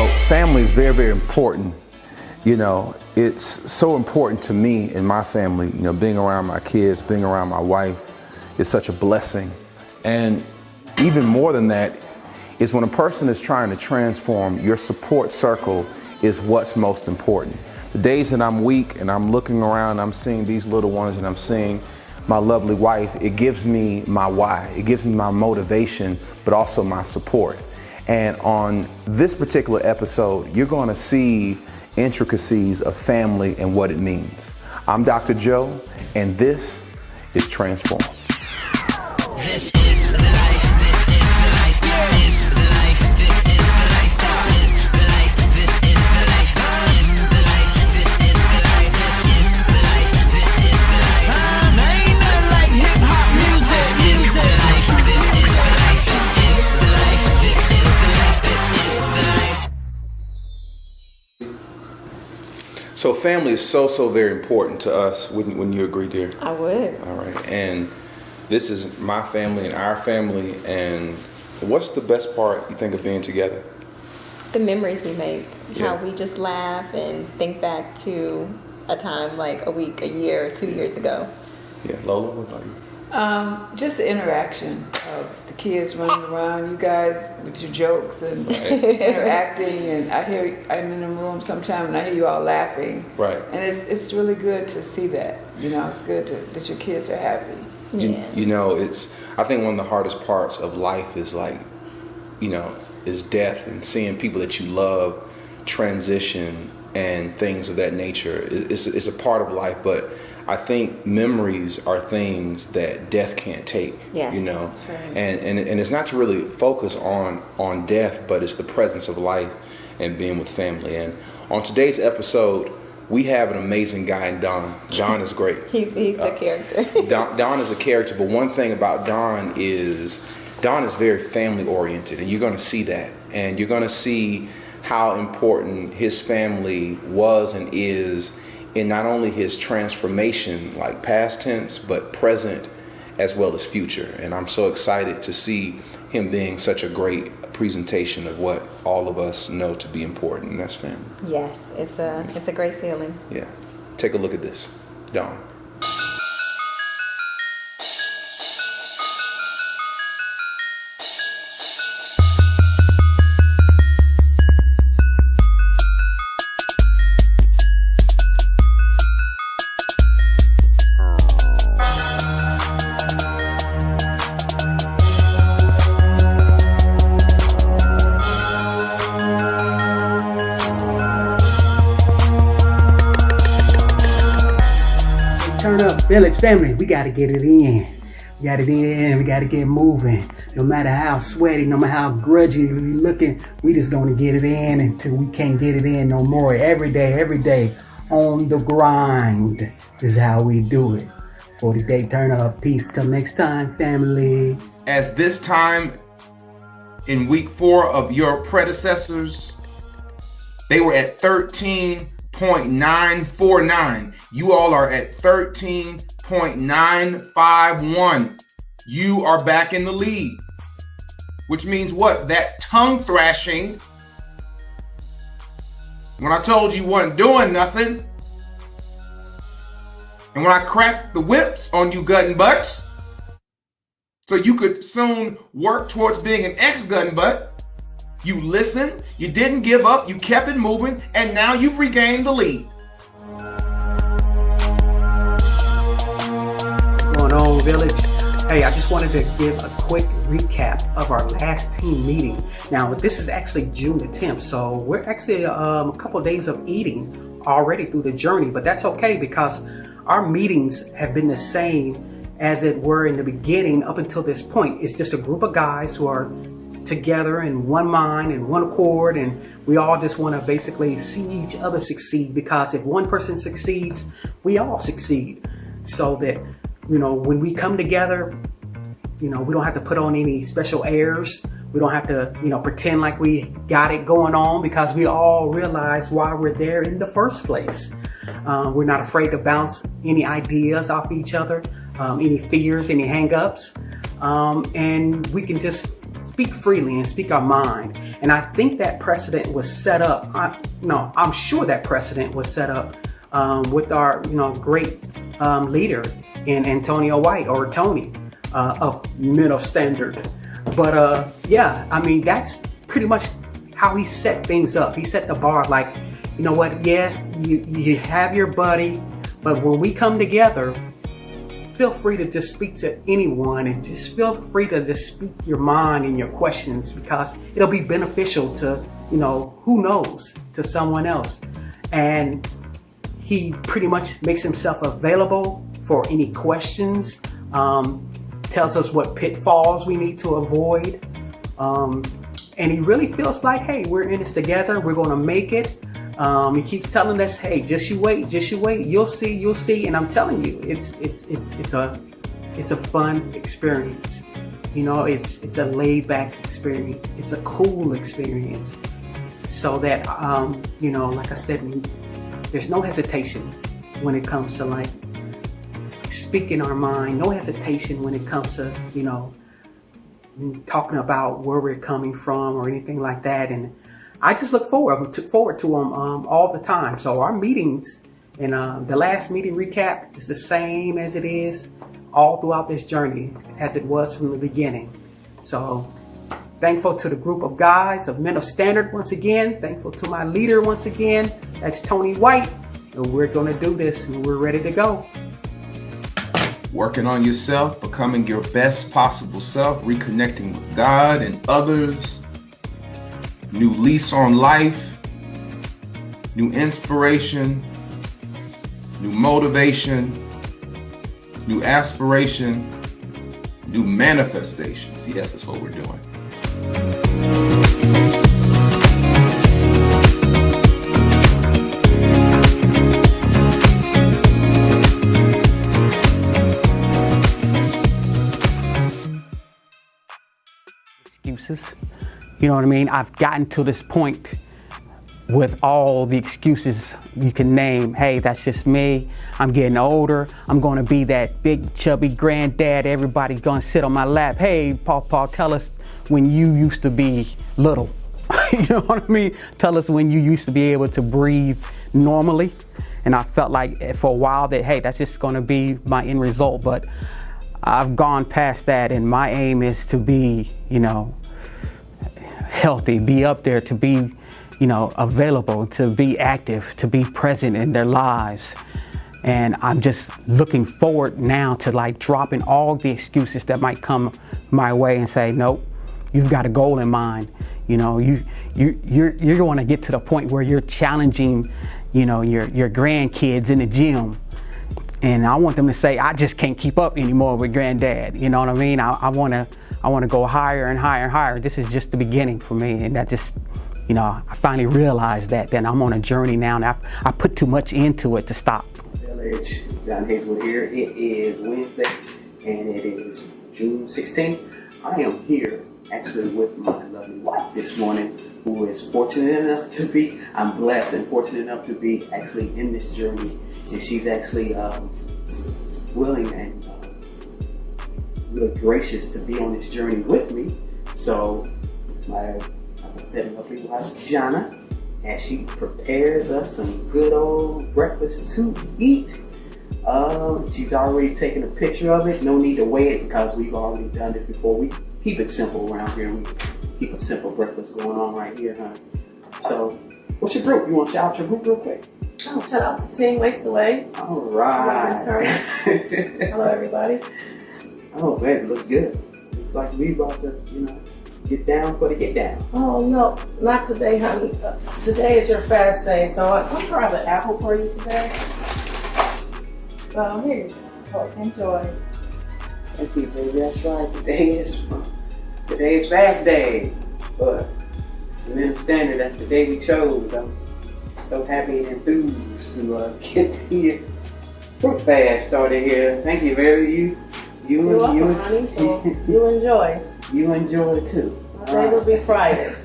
Family is very, very important. It's so important to me and my family. Being around my kids, being around my wife is such a blessing. And even more than that is when a person is trying to transform, your support circle is what's most important. The days that I'm weak and I'm looking around, I'm seeing these little ones and I'm seeing my lovely wife, it gives me my why. It gives me my motivation, but also my support. And on this particular episode, you're going to see intricacies of family and what it means. I'm Dr. Joe, and this is Transform. This is the life, this is the life, this is the life, this is the life, this is the life, this is the life, this is the life, this is the life, this is the life, this is the life. Ain't nothing like hip hop music, music. This is the life, this is the life, this is the life, this is the life, this is the life. So family is so very important to us. Wouldn't you agree, dear? I would. All right, and this is my family and our family, and what's the best part you think of being together? The memories we make, Yeah. how we just laugh and think back to a time like a week, a year, 2 years ago. Yeah, Lola, what about you? Just the interaction of the kids running around, you guys with your jokes and Right. interacting, and I'm in the room sometime and I hear you all laughing. Right. And it's really good to see that. It's good that your kids are happy. Yeah. I think one of the hardest parts of life is is death, and seeing people that you love transition and things of that nature. It's a part of life, but I think memories are things that death can't take. Yes, that's right. And it's not to really focus on death, but it's the presence of life and being with family. And on today's episode, we have an amazing guy in Don. Don is great. He's the character. Don is a character, but one thing about Don is very family oriented, and you're going to see that. And you're going to see how important his family was and is in not only his transformation, like past tense, but present as well as future. And I'm so excited to see him being such a great presentation of what all of us know to be important, and that's family. Yes, it's a great feeling. Yeah. Take a look at this. Don. Turn up, Village family. We gotta get it in. We gotta get it in. We gotta get moving. No matter how sweaty, no matter how grudgy we looking, we just gonna get it in until we can't get it in no more. Every day, on the grind is how we do it. 40-day turn up. Peace. Till next time, family. As this time in week 4 of your predecessors, they were at 13.949. You all are at 13.951. You are back in the lead. Which means what? That tongue thrashing, when I told you wasn't doing nothing, and when I cracked the whips on you gutting butts, so you could soon work towards being an ex-gutting butt, you listened, you didn't give up, you kept it moving, and now you've regained the lead. What's going on, Village? Hey, I just wanted to give a quick recap of our last team meeting. Now, this is actually June the 10th, so we're actually a couple days of eating already through the journey, but that's okay because our meetings have been the same as it were in the beginning up until this point. It's just a group of guys who are together in one mind and one accord, and we all just want to basically see each other succeed, because if one person succeeds, we all succeed. So that, when we come together, we don't have to put on any special airs. We don't have to, pretend like we got it going on, because we all realize why we're there in the first place. We're not afraid to bounce any ideas off each other, any fears, any hang-ups, and we can just speak freely and speak our mind. And I think that precedent was set up. I'm sure that precedent was set up with our, great leader in Antonio White, or Tony, of Men of Standard. But that's pretty much how he set things up. He set the bar like, you know what? Yes, you have your buddy, but when we come together, feel free to just speak to anyone, and just feel free to just speak your mind and your questions, because it'll be beneficial to, who knows, to someone else. And he pretty much makes himself available for any questions, tells us what pitfalls we need to avoid. And he really feels like, hey, we're in this together. We're going to make it. He keeps telling us, hey, just you wait. You'll see. And I'm telling you, it's a fun experience. It's a laid back experience. It's a cool experience. So that, like I said, there's no hesitation when it comes to like speaking our mind. No hesitation when it comes to, talking about where we're coming from or anything like that. And I just look forward to them all the time. So our meetings and the last meeting recap is the same as it is all throughout this journey, as it was from the beginning. So thankful to the group of guys of Men of Standard once again. Thankful to my leader once again. That's Tony White. And we're going to do this, and we're ready to go. Working on yourself, becoming your best possible self, reconnecting with God and others, new lease on life, new inspiration, new motivation, new aspiration, new manifestations. Yes, that's what we're doing. Excuses. You know what I mean? I've gotten to this point with all the excuses you can name. Hey, that's just me. I'm getting older. I'm going to be that big chubby granddad. Everybody's going to sit on my lap. Hey, Paul, tell us when you used to be little. You know what I mean? Tell us when you used to be able to breathe normally. And I felt like for a while that, hey, that's just going to be my end result. But I've gone past that, and my aim is to be, healthy, be up there, to be, available, to be active, to be present in their lives. And I'm just looking forward now to like dropping all the excuses that might come my way and say, nope, you've got a goal in mind. You're going to get to the point where you're challenging, your grandkids in the gym. And I want them to say, I just can't keep up anymore with granddad. You know what I mean? I want to go higher and higher and higher. This is just the beginning for me. And that just, I finally realized that I'm on a journey now, and I put too much into it to stop. Village, John Hazelwood here. It is Wednesday, and it is June 16th. I am here actually with my lovely wife this morning, who is fortunate enough to be, I'm blessed and fortunate enough to be actually in this journey. And she's actually willing and really gracious to be on this journey with me. So it's my, like I said, lovely wife, Jana, as she prepares us some good old breakfast to eat. She's already taken a picture of it. No need to weigh it, because we've already done this before. We keep it simple around here. We keep a simple breakfast going on right here, huh? So, what's your group? You want to shout out your group real quick? Oh, shout out to Team Waste Away. All right. Hello, everybody. Oh, man, it looks good. Looks like we about to, get down for the get down. Oh, no, not today, honey. Today is your fast day, so I'll grab an apple for you today. So, here you go. Enjoy. Thank you, baby. That's right. Today is fast day. But the Men of Standard, that's the day we chose. I'm so happy and enthused to get the fruit fast started here. Thank you, baby. You're welcome, honey. So you enjoy. You enjoy too. Today will be Friday.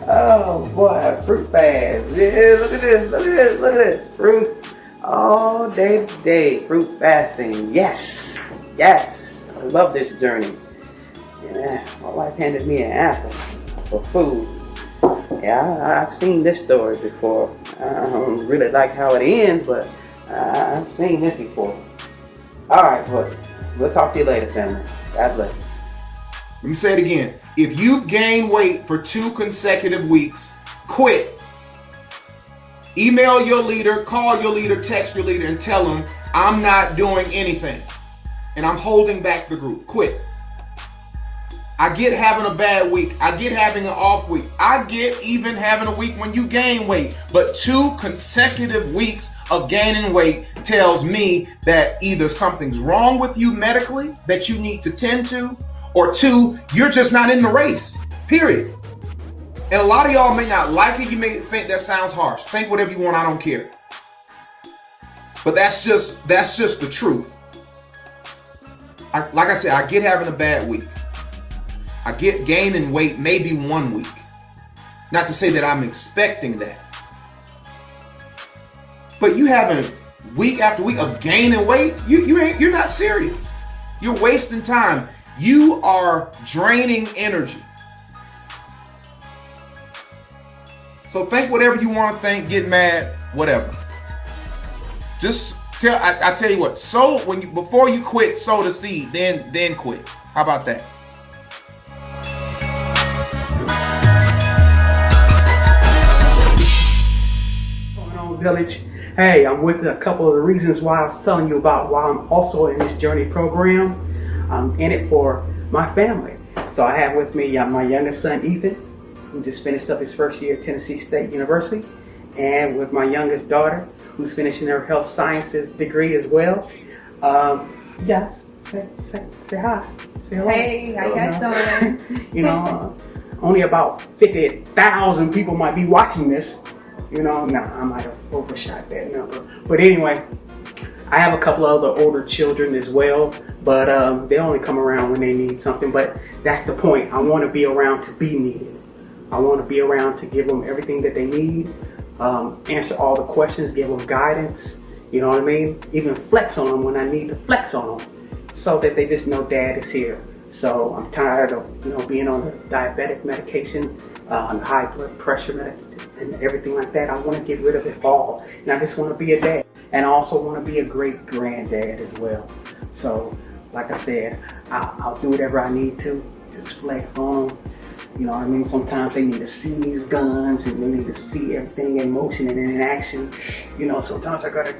Oh boy, fruit fast. Yeah, look at this. Fruit all day today. Fruit fasting. Yes. I love this journey. Yeah, my wife handed me an apple for food. Yeah, I've seen this story before. I don't really like how it ends, but I've seen this before. All right, well, we'll talk to you later, family. God bless. Let me say it again. If you've gained weight for 2 consecutive weeks, quit. Email your leader, call your leader, text your leader, and tell them, I'm not doing anything. And I'm holding back the group. Quit. I get having a bad week. I get having an off week. I get even having a week when you gain weight. But 2 consecutive weeks of gaining weight tells me that either something's wrong with you medically that you need to tend to, or 2, you're just not in the race. Period. And a lot of y'all may not like it. You may think that sounds harsh. Think whatever you want. I don't care. But that's just the truth. Like I said, I get having a bad week. I get gaining weight maybe 1 week. Not to say that I'm expecting that. But you having week after week of gaining weight, you're not serious. You're wasting time. You are draining energy. So think whatever you want to think, get mad, whatever. Just I tell you what, sow before you quit, sow the seed, then quit. How about that? Village. Hey, I'm with a couple of the reasons why I was telling you about why I'm also in this journey program. I'm in it for my family. So I have with me my youngest son, Ethan, who just finished up his first year at Tennessee State University, and with my youngest daughter, who's finishing her health sciences degree as well. Yes, say hi. Say hello. Hey, how you guys doing? You know, only about 50,000 people might be watching this. You know, now I might have overshot that number. But anyway, I have a couple of other older children as well, but they only come around when they need something. But that's the point. I want to be around to be needed. I want to be around to give them everything that they need, answer all the questions, give them guidance, you know what I mean? Even flex on them when I need to flex on them, so that they just know Dad is here. So I'm tired of being on the diabetic medication, on high blood pressure medicine and everything like that. I want to get rid of it all. And I just want to be a dad. And I also want to be a great granddad as well. So, like I said, I'll do whatever I need to. Just flex on them. You know what I mean? Sometimes they need to see these guns and they need to see everything in motion and in action. You know, sometimes I gotta,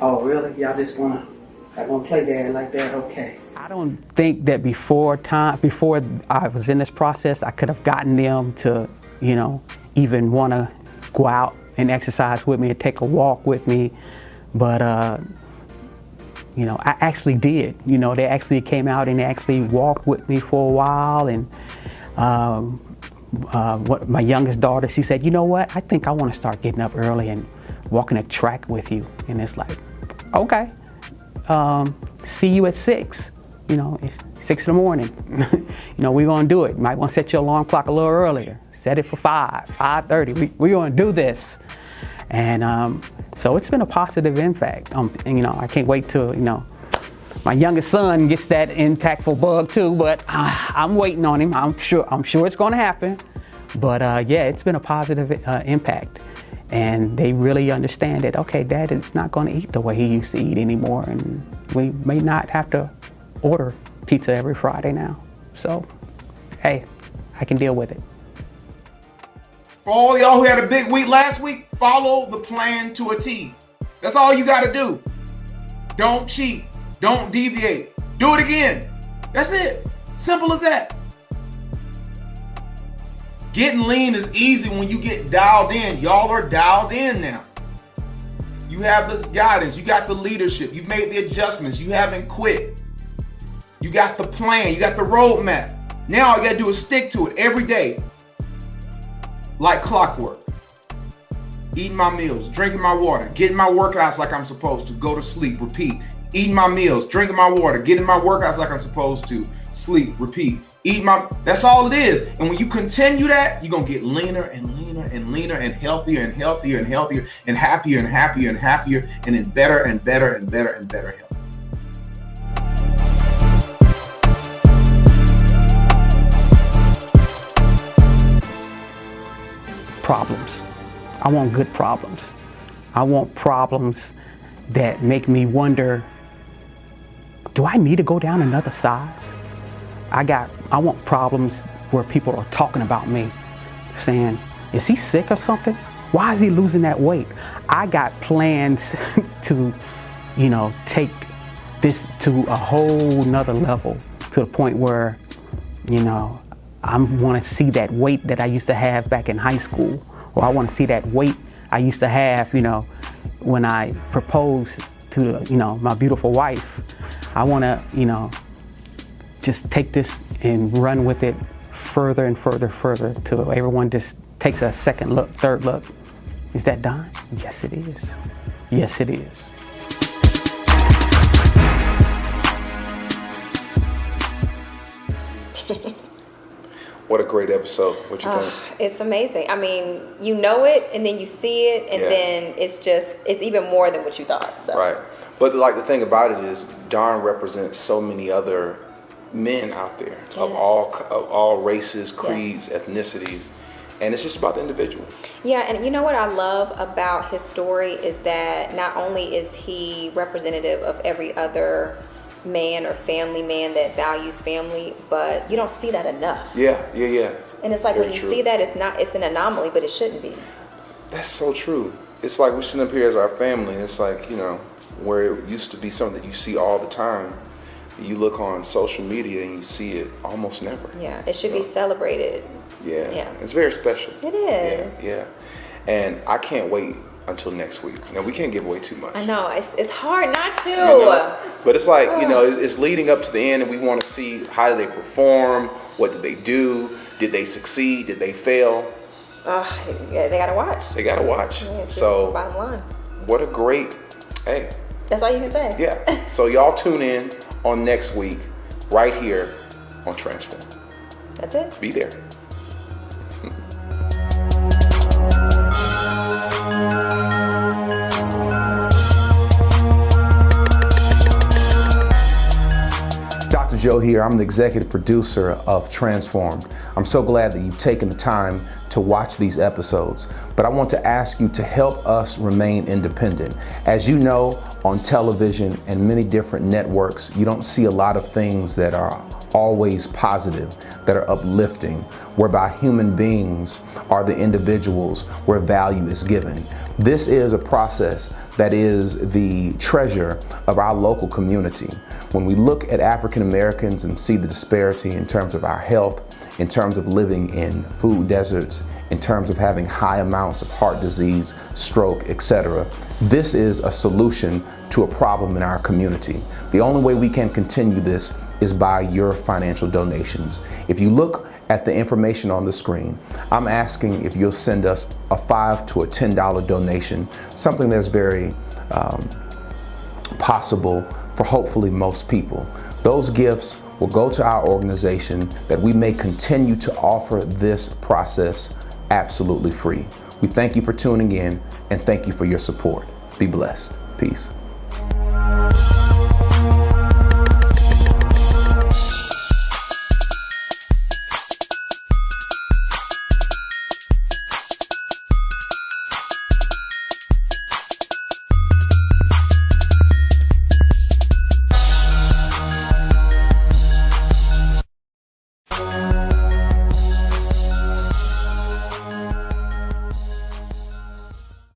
Oh, really? Y'all just wanna play Dad like that? Okay. I don't think that before I was in this process, I could have gotten them to, even want to go out and exercise with me and take a walk with me. But, I actually did. They actually came out and they actually walked with me for a while. And what my youngest daughter, she said, you know what? I think I want to start getting up early and walking a track with you. And it's like, okay, see you at 6. It's 6 in the morning. We're going to do it. Might want to set your alarm clock a little earlier. Set it for 5:30. We're going to do this. And so it's been a positive impact. And, I can't wait till, my youngest son gets that impactful bug too, but I'm waiting on him. I'm sure it's going to happen. But yeah, it's been a positive impact. And they really understand that, okay, Dad is not going to eat the way he used to eat anymore. And we may not have to order pizza every Friday now. So, hey, I can deal with it. For all y'all who had a big week last week, follow the plan to a T. That's all you got to do. Don't cheat. Don't deviate. Do it again. That's it. Simple as that. Getting lean is easy when you get dialed in. Y'all are dialed in now. You have the guidance. You got the leadership. You made the adjustments. You haven't quit. You got the plan. You got the roadmap. Now all you got to do is stick to it every day. Like clockwork. Eating my meals, drinking my water, getting my workouts like I'm supposed to, go to sleep, repeat. eating my meals, drinking my water, getting my workouts like I'm supposed to, sleep, repeat, that's all it is. And when you continue that, you're gonna get leaner and leaner and leaner and healthier and healthier and healthier and happier and happier and happier and in better and better and better and better health. Problems. I want good problems. I want problems that make me wonder, do I need to go down another size? I want problems where people are talking about me, saying, is he sick or something? Why is he losing that weight? I got plans to, take this to a whole nother level, to the point where, I want to see that weight that I used to have back in high school, or I want to see that weight I used to have, when I proposed to, my beautiful wife. I want to, just take this and run with it further and further till everyone just takes a second look, third look. Is that Don? Yes, it is. Yes, it is. What a great episode. What you think? It's amazing. I mean, you know it, and then you see it, and then it's even more than what you thought. So. Right. But like the thing about it is, Don represents so many other men out there of all races, creeds, ethnicities, and it's just about the individual. Yeah, and you know what I love about his story is that not only is he representative of every other man or family man that values family, but you don't see that enough. Yeah. And it's like Very when you true. see that, it's an anomaly, but it shouldn't be. That's so true. It's like we sit up here as our family, and it's like, where it used to be something that you see all the time, you look on social media and you see it almost never. Yeah, it should be celebrated. Yeah. It's very special. It is. Yeah. And I can't wait until next week. Now, we can't give away too much. I know, it's hard not to. But it's like, it's leading up to the end, and we want to see how did they perform, what did they do, did they succeed, did they fail? They gotta watch. They gotta watch. Yeah, it's So, just bottom line. what a great, hey. That's all you can say. Yeah. So y'all tune in on next week, right here on Transform. That's it. Be there. Dr. Joe here. I'm the executive producer of Transformed. I'm so glad that you've taken the time to watch these episodes, but I want to ask you to help us remain independent. As you know, on television and many different networks, you don't see a lot of things that are always positive, that are uplifting, whereby human beings are the individuals where value is given. This is a process that is the treasure of our local community. When we look at African Americans and see the disparity in terms of our health, in terms of living in food deserts, in terms of having high amounts of heart disease, stroke, etc., this is a solution to a problem in our community. The only way we can continue this is by your financial donations. If you look at the information on the screen, I'm asking if you'll send us a $5 to a $10 donation, something that's very possible for hopefully most people. Those gifts will go to our organization that we may continue to offer this process absolutely free. We thank you for tuning in and thank you for your support. Be blessed. Peace.